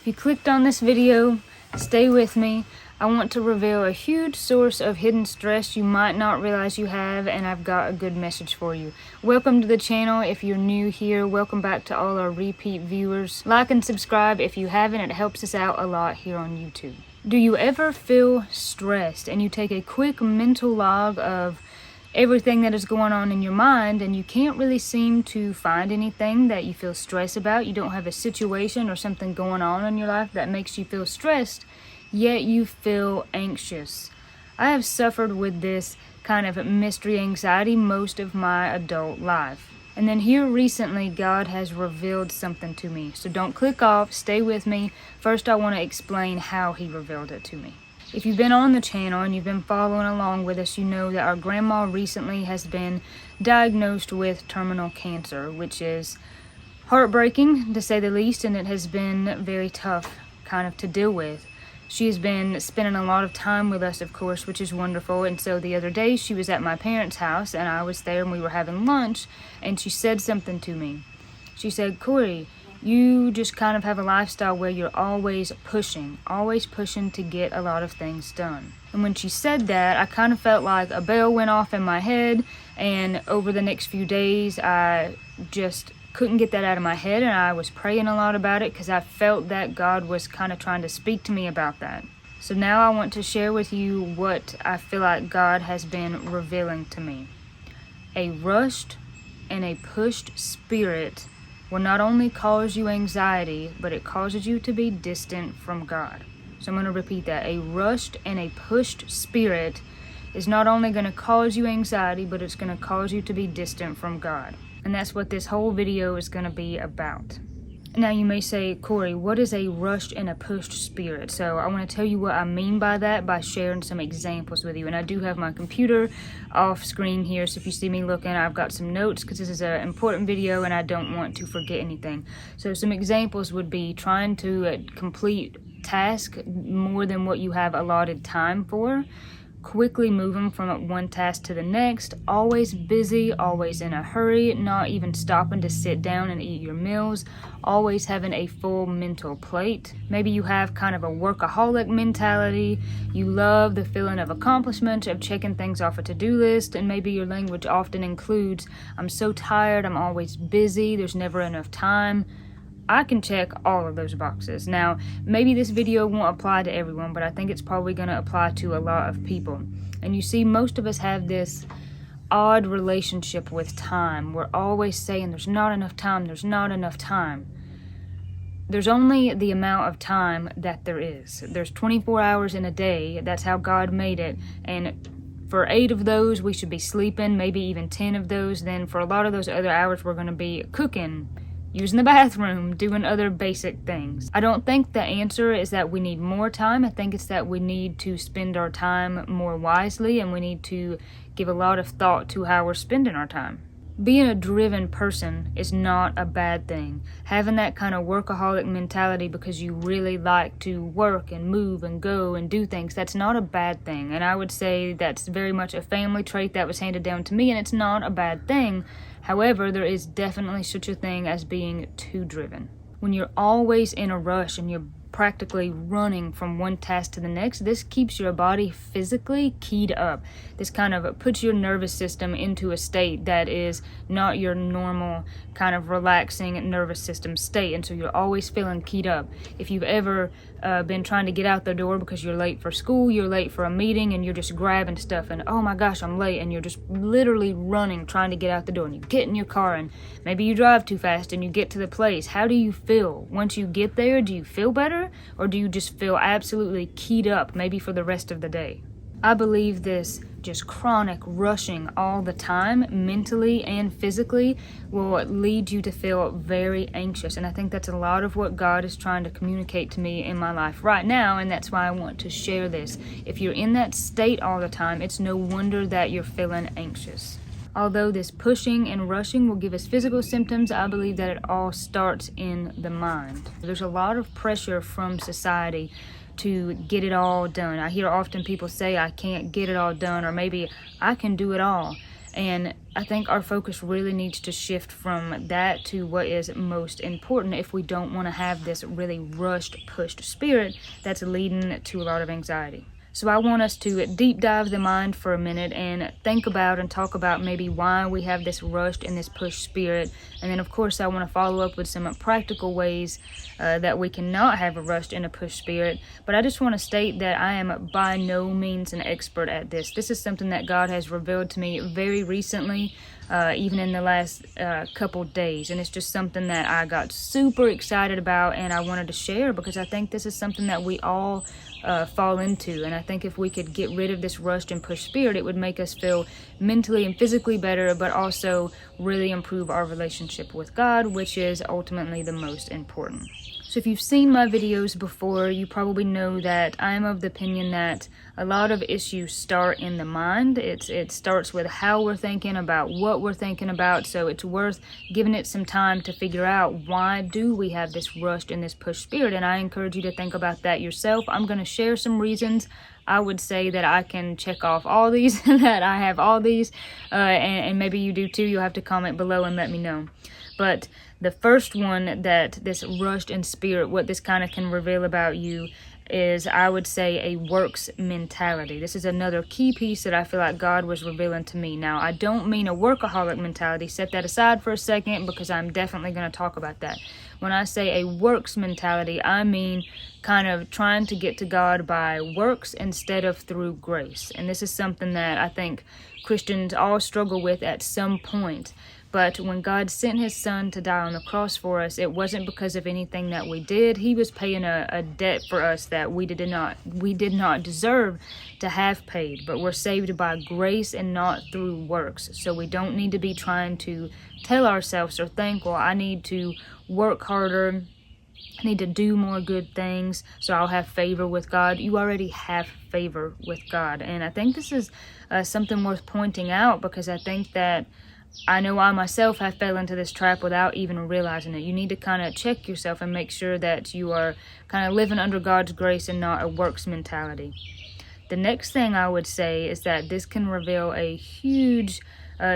If you clicked on this video, stay with me. I want to reveal a huge source of hidden stress you might not realize you have, and I've got a good message for you. Welcome to the channel if you're new here. Welcome back to all our repeat viewers. Like and subscribe if you haven't. It helps us out a lot here on YouTube. Do you ever feel stressed and you take a quick mental log of everything that is going on in your mind and you can't really seem to find anything that you feel stressed about? You don't have a situation or something going on in your life that makes you feel stressed, yet you feel anxious. I have suffered with this kind of mystery anxiety most of my adult life. And then here recently, God has revealed something to me. So don't click off, stay with me. First, I want to explain how he revealed it to me. If you've been on the channel and you've been following along with us, you know that our grandma recently has been diagnosed with terminal cancer, which is heartbreaking to say the least, and it has been very tough kind of to deal with. She has been spending a lot of time with us, of course, which is wonderful. And so the other day she was at my parents' house and I was there and we were having lunch, and she said something to me. She said, "Corey, you just kind of have a lifestyle where you're always pushing to get a lot of things done." And when she said that, I kind of felt like a bell went off in my head, and over the next few days I just couldn't get that out of my head, and I was praying a lot about it because I felt that God was kind of trying to speak to me about that. So now I want to share with you what I feel like God has been revealing to me. A rushed and a pushed spirit will not only cause you anxiety, but it causes you to be distant from God. So I'm going to repeat that. A rushed and a pushed spirit is not only going to cause you anxiety, but it's going to cause you to be distant from God. And that's what this whole video is going to be about. Now you may say, "Corey, what is a rushed and a pushed spirit?" So I want to tell you what I mean by that by sharing some examples with you. And I do have my computer off screen here, so if you see me looking, I've got some notes because this is an important video and I don't want to forget anything. So some examples would be trying to complete tasks more than what you have allotted time for, quickly moving from one task to the next, always busy, always in a hurry, not even stopping to sit down and eat your meals, always having a full mental plate. Maybe you have kind of a workaholic mentality. You love the feeling of accomplishment, of checking things off a to-do list, and maybe your language often includes, "I'm so tired, I'm always busy, there's never enough time." I can check all of those boxes. Now, maybe this video won't apply to everyone, but I think it's probably going to apply to a lot of people. And you see, most of us have this odd relationship with time. We're always saying there's not enough time, there's not enough time. There's only the amount of time that there is. There's 24 hours in a day. That's how God made it. And for 8 of those, we should be sleeping, maybe even 10 of those. Then for a lot of those other hours, we're going to be cooking, using the bathroom, doing other basic things. I don't think the answer is that we need more time. I think it's that we need to spend our time more wisely, and we need to give a lot of thought to how we're spending our time. Being a driven person is not a bad thing. Having that kind of workaholic mentality because you really like to work and move and go and do things, that's not a bad thing. And I would say that's very much a family trait that was handed down to me, and it's not a bad thing. However, there is definitely such a thing as being too driven. When you're always in a rush and you're practically running from one task to the next, this keeps your body physically keyed up. This kind of puts your nervous system into a state that is not your normal kind of relaxing nervous system state, and so you're always feeling keyed up. If you've ever been trying to get out the door because you're late for school, you're late for a meeting, and you're just grabbing stuff and, "Oh my gosh, I'm late," and you're just literally running trying to get out the door, and you get in your car and maybe you drive too fast and you get to the place. How do you feel once you get there? Do you feel better, or do you just feel absolutely keyed up maybe for the rest of the day? I believe this just chronic rushing all the time, mentally and physically, will lead you to feel very anxious. And I think that's a lot of what God is trying to communicate to me in my life right now, and that's why I want to share this. If you're in that state all the time, it's no wonder that you're feeling anxious. Although this pushing and rushing will give us physical symptoms, I believe that it all starts in the mind. There's a lot of pressure from society to get it all done. I hear often people say, "I can't get it all done," or maybe "I can do it all." And I think our focus really needs to shift from that to what is most important if we don't want to have this really rushed, pushed spirit that's leading to a lot of anxiety. So I want us to deep dive the mind for a minute and think about and talk about maybe why we have this rushed and this pushed spirit. And then, of course, I want to follow up with some practical ways that we cannot have a rushed and a pushed spirit. But I just want to state that I am by no means an expert at this. This is something that God has revealed to me very recently, even in the last couple days. And it's just something that I got super excited about and I wanted to share because I think this is something that we all fall into. And I think if we could get rid of this rushed and pushed spirit, it would make us feel mentally and physically better, but also really improve our relationship with God, which is ultimately the most important. So if you've seen my videos before, you probably know that I'm of the opinion that a lot of issues start in the mind. It starts with how we're thinking about what we're thinking about. So it's worth giving it some time to figure out why do we have this rushed and this pushed spirit. And I encourage you to think about that yourself. I'm going to share some reasons. I would say that I can check off all these, that I have all these, and maybe you do too. You'll have to comment below and let me know. But the first one that this rushed in spirit, what this kind of can reveal about you is, I would say, a works mentality. This is another key piece that I feel like God was revealing to me. Now, I don't mean a workaholic mentality. Set that aside for a second because I'm definitely going to talk about that. When I say a works mentality, I mean kind of trying to get to God by works instead of through grace. And this is something that I think Christians all struggle with at some point. But when God sent his son to die on the cross for us, it wasn't because of anything that we did. He was paying a debt for us that we did not deserve to have paid. But we're saved by grace and not through works. So we don't need to be trying to tell ourselves or think, well, I need to work harder. I need to do more good things so I'll have favor with God. You already have favor with God. And I think this is something worth pointing out because I think that I know I myself have fell into this trap without even realizing it. You need to kind of check yourself and make sure that you are kind of living under God's grace and not a works mentality. The next thing I would say is that this can reveal a huge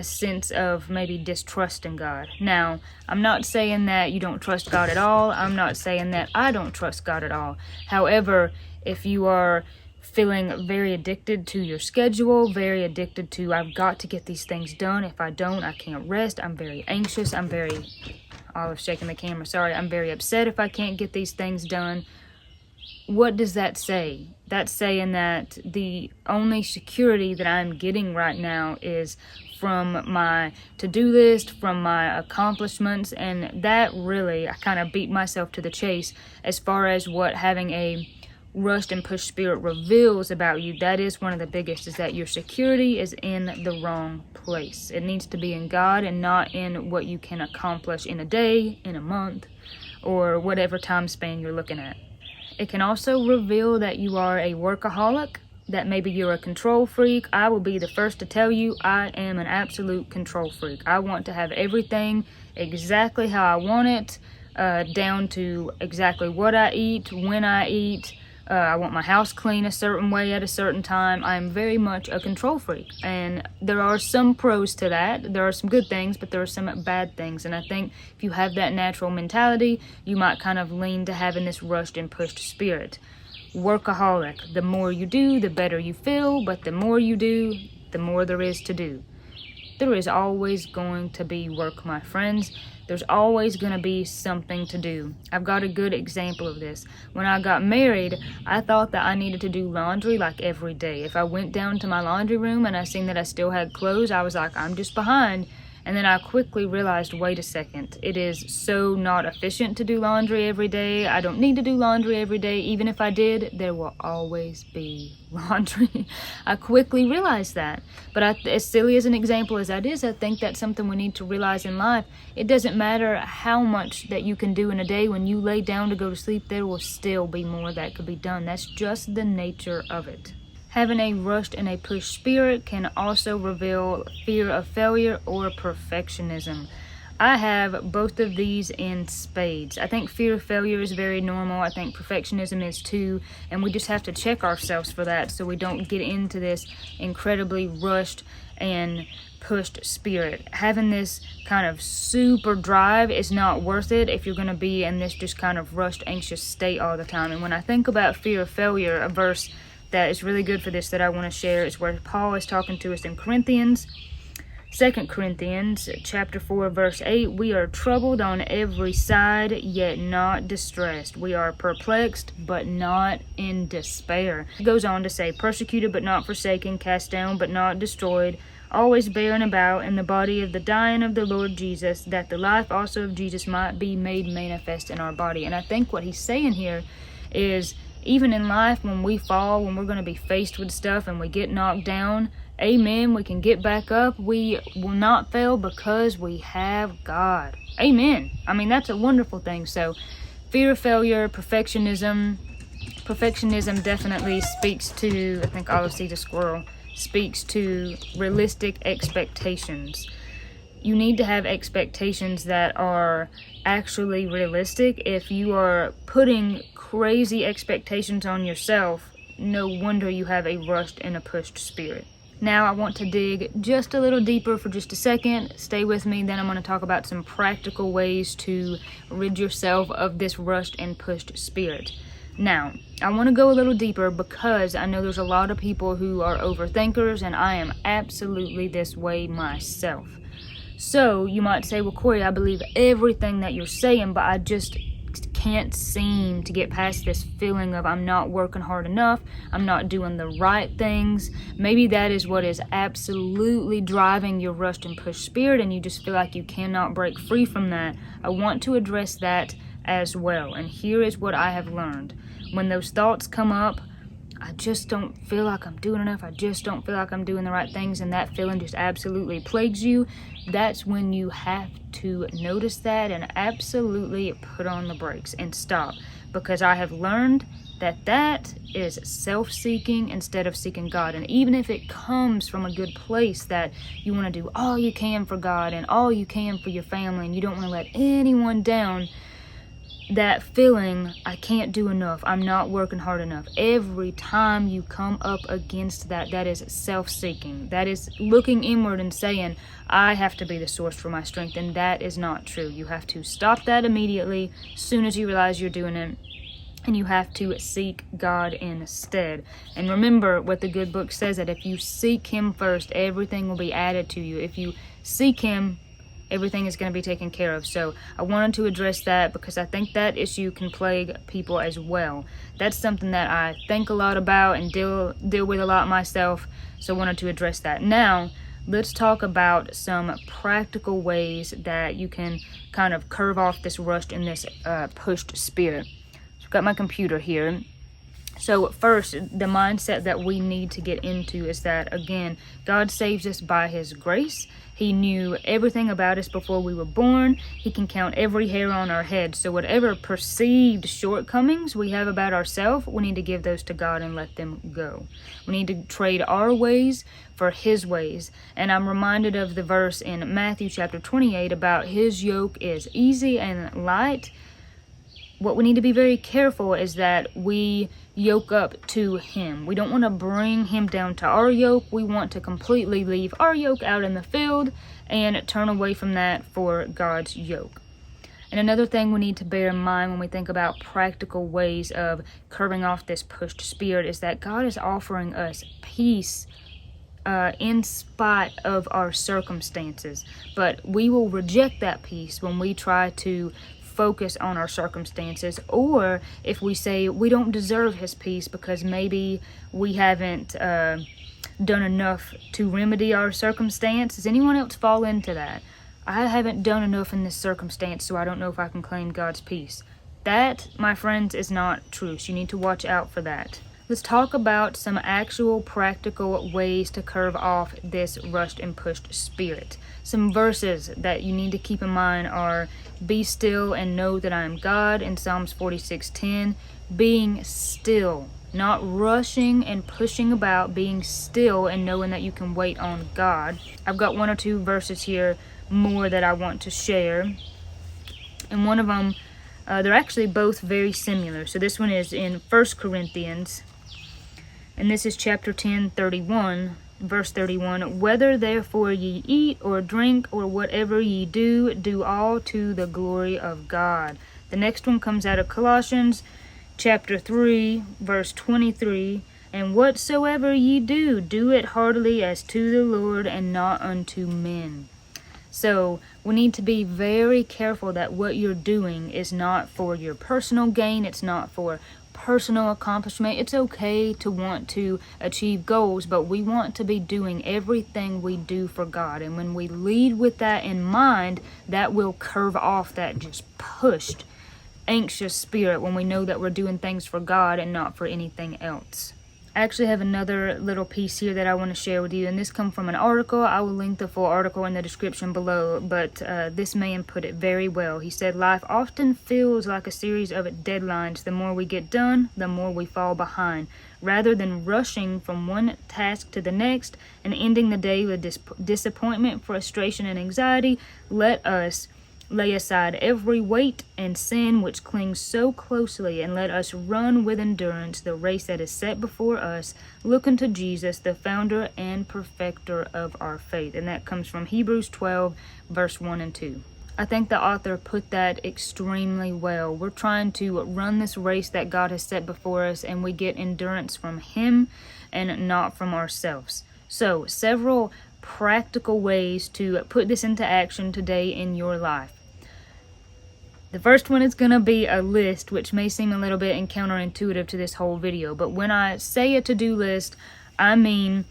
sense of maybe distrust in God. Now, I'm not saying that you don't trust God at all. I'm not saying that I don't trust God at all. However, if you are feeling very addicted to your schedule, very addicted to, I've got to get these things done. If I don't, I can't rest. I'm very anxious. Olive's shaking the camera. Sorry. I'm very upset if I can't get these things done. What does that say? That's saying that the only security that I'm getting right now is from my to-do list, from my accomplishments, and that really, I kind of beat myself to the chase as far as what having a rushed and pushed spirit reveals about you. That is one of the biggest, is that your security is in the wrong place. It needs to be in God and not in what you can accomplish in a day, in a month, or whatever time span you're looking at. It can also reveal that you are a workaholic, that maybe you're a control freak. I will be the first to tell you I am an absolute control freak. I want to have everything exactly how I want it, down to exactly what I eat, when I eat. I want my house clean a certain way at a certain time. I'm very much a control freak. And there are some pros to that. There are some good things, but there are some bad things. And I think if you have that natural mentality, you might kind of lean to having this rushed and pushed spirit. Workaholic. The more you do, the better you feel. But the more you do, the more there is to do. There is always going to be work, my friends. There's always going to be something to do. I've got a good example of this. When I got married, I thought that I needed to do laundry like every day. If I went down to my laundry room and I seen that I still had clothes, I was like, I'm just behind. And then I quickly realized, wait a second, it is so not efficient to do laundry every day. I don't need to do laundry every day. Even if I did, there will always be laundry. I quickly realized that. But as silly as an example as that is, I think that's something we need to realize in life. It doesn't matter how much that you can do in a day. When you lay down to go to sleep, there will still be more that could be done. That's just the nature of it. Having a rushed and a pushed spirit can also reveal fear of failure or perfectionism. I have both of these in spades. I think fear of failure is very normal. I think perfectionism is too, and we just have to check ourselves for that so we don't get into this incredibly rushed and pushed spirit. Having this kind of super drive is not worth it if you're going to be in this just kind of rushed, anxious state all the time. And when I think about fear of failure, a verse that is really good for this that I want to share is where Paul is talking to us in Corinthians. 2 Corinthians chapter 4 verse 8, we are troubled on every side, yet not distressed. We are perplexed, but not in despair. It goes on to say, persecuted but not forsaken, cast down but not destroyed, always bearing about in the body of the dying of the Lord Jesus, that the life also of Jesus might be made manifest in our body. And I think what he's saying here is, even in life, when we fall, when we're going to be faced with stuff and we get knocked down, amen, we can get back up. We will not fail because we have God. Amen. I mean, that's a wonderful thing. So fear of failure, perfectionism definitely speaks to, I think I'll see the squirrel, speaks to realistic expectations. You need to have expectations that are actually realistic. If you are putting crazy expectations on yourself, no wonder you have a rushed and a pushed spirit. Now I want to dig just a little deeper for just a second. Stay with me, then I'm going to talk about some practical ways to rid yourself of this rushed and pushed spirit. Now, I want to go a little deeper because I know there's a lot of people who are overthinkers, and I am absolutely this way myself. So you might say, well, Corey, I believe everything that you're saying, but I just can't seem to get past this feeling of I'm not working hard enough, I'm not doing the right things. Maybe that is what is absolutely driving your rushed and pushed spirit, and you just feel like you cannot break free from that. I want to address that as well. And here is what I have learned. When those thoughts come up, I just don't feel like I'm doing enough, I just don't feel like I'm doing the right things, and that feeling just absolutely plagues you, that's when you have to notice that and absolutely put on the brakes and stop. Because I have learned that that is self-seeking instead of seeking God. And even if it comes from a good place that you want to do all you can for God and all you can for your family, and you don't want to let anyone down, that feeling, I can't do enough, I'm not working hard enough, every time you come up against that, that is self-seeking. That is looking inward and saying, I have to be the source for my strength, and that is not true. You have to stop that immediately as soon as you realize you're doing it, and you have to seek God instead. And remember what the good book says, that if you seek Him first, everything will be added to you. If you seek Him, everything is going to be taken care of. So I wanted to address that because I think that issue can plague people as well. That's something that I think a lot about and deal with a lot myself, so I wanted to address that. Now let's talk about some practical ways that you can kind of curve off this rushed and this pushed spirit. So I've got my computer here. So first, the mindset that we need to get into is that, again, God saves us by His grace. He knew everything about us before we were born. He can count every hair on our head. So whatever perceived shortcomings we have about ourselves, we need to give those to God and let them go. We need to trade our ways for His ways. And I'm reminded of the verse in Matthew chapter 28 about His yoke is easy and light. What we need to be very careful is that we yoke up to Him. We don't want to bring Him down to our yoke. We want to completely leave our yoke out in the field and turn away from that for God's yoke. And another thing we need to bear in mind when we think about practical ways of curbing off this pushed spirit is that God is offering us peace in spite of our circumstances. But we will reject that peace when we try to focus on our circumstances, or if we say we don't deserve His peace because maybe we haven't done enough to remedy our circumstance. Does anyone else fall into that? I haven't done enough in this circumstance, so I don't know if I can claim God's peace. That, my friends, is not truth. You need to watch out for that. Let's talk about some actual practical ways to curve off this rushed and pushed spirit. Some verses that you need to keep in mind are, be still and know that I am God, in Psalms 46:10. Being still, not rushing and pushing about, being still and knowing that you can wait on God. I've got one or two verses here more that I want to share. And one of them, they're actually both very similar. So this one is in 1 Corinthians, and this is chapter 10, 31, verse 31. Whether therefore ye eat or drink or whatever ye do, do all to the glory of God. The next one comes out of Colossians chapter 3, verse 23. And whatsoever ye do, do it heartily as to the Lord and not unto men. So we need to be very careful that what you're doing is not for your personal gain. It's not for personal accomplishment. It's okay to want to achieve goals, but we want to be doing everything we do for God. And when we lead with that in mind, that will curve off that just pushed, anxious spirit when we know that we're doing things for God and not for anything else. I actually have another little piece here that I want to share with you, and this comes from an article. I will link the full article in the description below, but this man put it very well. He said, life often feels like a series of deadlines. The more we get done, the more we fall behind. Rather than rushing from one task to the next and ending the day with disappointment, frustration, and anxiety, let us lay aside every weight and sin which clings so closely, and let us run with endurance the race that is set before us, looking to Jesus, the founder and perfecter of our faith. And that comes from Hebrews 12, verse 1 and 2. I think the author put that extremely well. We're trying to run this race that God has set before us, and we get endurance from Him and not from ourselves. So, several practical ways to put this into action today in your life. The first one is going to be a list, which may seem a little bit counterintuitive to this whole video. But when I say a to-do list, I mean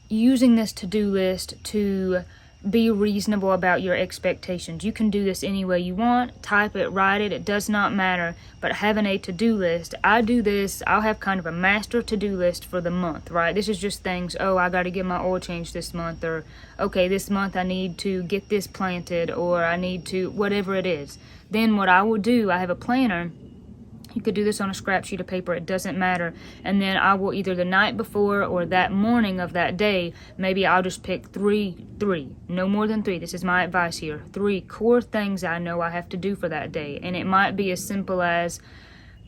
using this to-do list to be reasonable about your expectations. You can do this any way you want. Type it, write it. It does not matter. But having a to-do list, I do this. I'll have kind of a master to-do list for the month, right? This is just things, oh, I got to get my oil changed this month. Or, okay, this month I need to get this planted. Or I need to, whatever it is. Then what I will do, I have a planner. You could do this on a scrap sheet of paper. It doesn't matter. And then I will either the night before or that morning of that day, maybe I'll just pick three, no more than 3. This is my advice here. 3 core things I know I have to do for that day. And it might be as simple as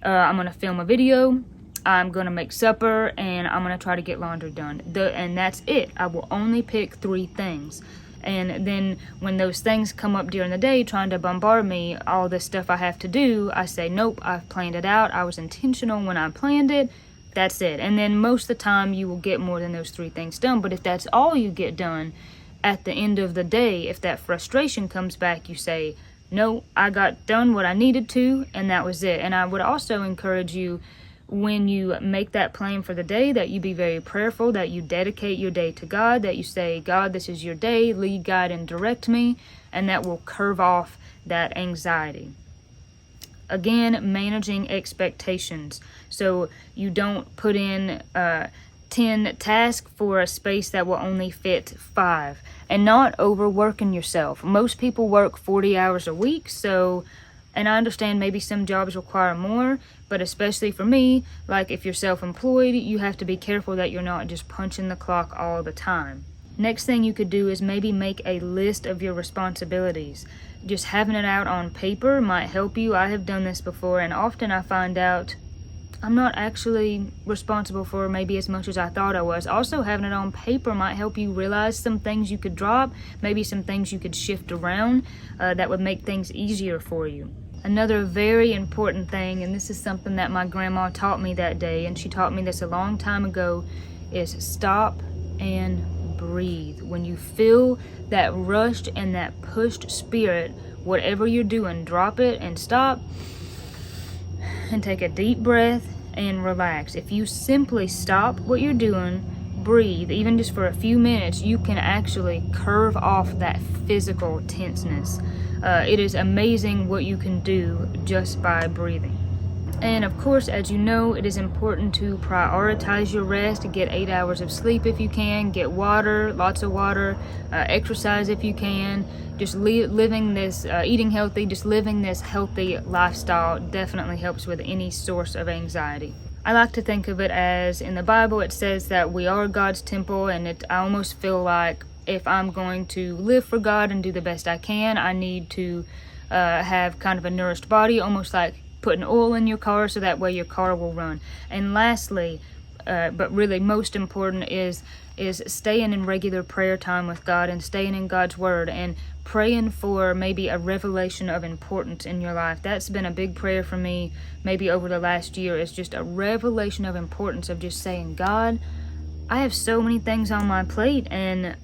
I'm going to film a video, I'm going to make supper, and I'm going to try to get laundry done. And that's it. I will only pick 3 things. And then when those things come up during the day trying to bombard me, all the stuff I have to do, I say, nope, I've planned it out. I was intentional when I planned it. That's it. And then most of the time you will get more than those 3 things done. But if that's all you get done at the end of the day, if that frustration comes back, you say, no, I got done what I needed to, and that was it. And I would also encourage you, when you make that plan for the day, that you be very prayerful, that you dedicate your day to God, that you say, God, this is your day, lead, guide, and direct me, and that will curve off that anxiety. Again, managing expectations. So you don't put in 10 tasks for a space that will only fit 5, and not overworking yourself. Most people work 40 hours a week, and I understand maybe some jobs require more, but especially for me, like if you're self-employed, you have to be careful that you're not just punching the clock all the time. Next thing you could do is maybe make a list of your responsibilities. Just having it out on paper might help you. I have done this before, and often I find out I'm not actually responsible for maybe as much as I thought I was. Also, having it on paper might help you realize some things you could drop, maybe some things you could shift around that would make things easier for you. Another very important thing, and this is something that my grandma taught me that day, and she taught me this a long time ago, is stop and breathe. When you feel that rushed and that pushed spirit, whatever you're doing, drop it and stop and take a deep breath and relax. If you simply stop what you're doing, breathe, even just for a few minutes, you can actually curve off that physical tenseness. It is amazing what you can do just by breathing. And of course, as you know, it is important to prioritize your rest. Get 8 hours of sleep if you can. Get water, lots of water. Exercise if you can. Just living this, eating healthy, just living this healthy lifestyle definitely helps with any source of anxiety. I like to think of it as, in the Bible, it says that we are God's temple, and I almost feel like if I'm going to live for God and do the best I can, I need to have kind of a nourished body, almost like putting oil in your car so that way your car will run. And lastly, but really most important, is staying in regular prayer time with God and staying in God's word and praying for maybe a revelation of importance in your life. That's been a big prayer for me maybe over the last year, is just a revelation of importance, of just saying, God, I have so many things on my plate, and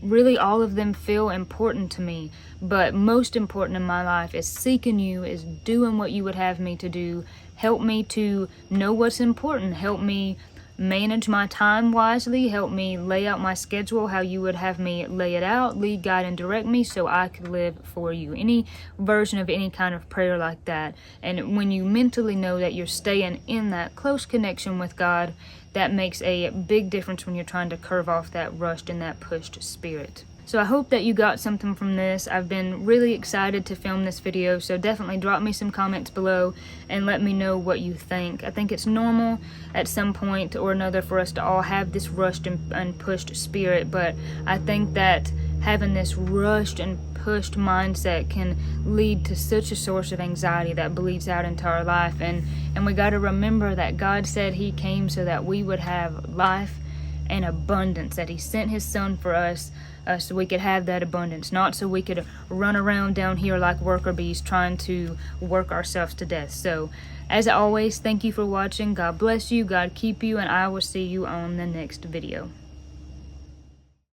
really all of them feel important to me, but most important in my life is seeking you, is doing what you would have me to do. Help me to know what's important. Help me manage my time wisely. Help me lay out my schedule how you would have me lay it out. Lead, guide, and direct me so I could live for you. Any version of any kind of prayer like that. And when you mentally know that you're staying in that close connection with God, that makes a big difference when you're trying to curve off that rushed and that pushed spirit. So I hope that you got something from this. I've been really excited to film this video, so definitely drop me some comments below and let me know what you think. I think it's normal at some point or another for us to all have this rushed and pushed spirit, but I think that having this rushed and pushed mindset can lead to such a source of anxiety that bleeds out into our life. And we got to remember that God said He came so that we would have life and abundance, that He sent His Son for us so we could have that abundance, not so we could run around down here like worker bees trying to work ourselves to death. So as always, thank you for watching. God bless you, God keep you, and I will see you on the next video.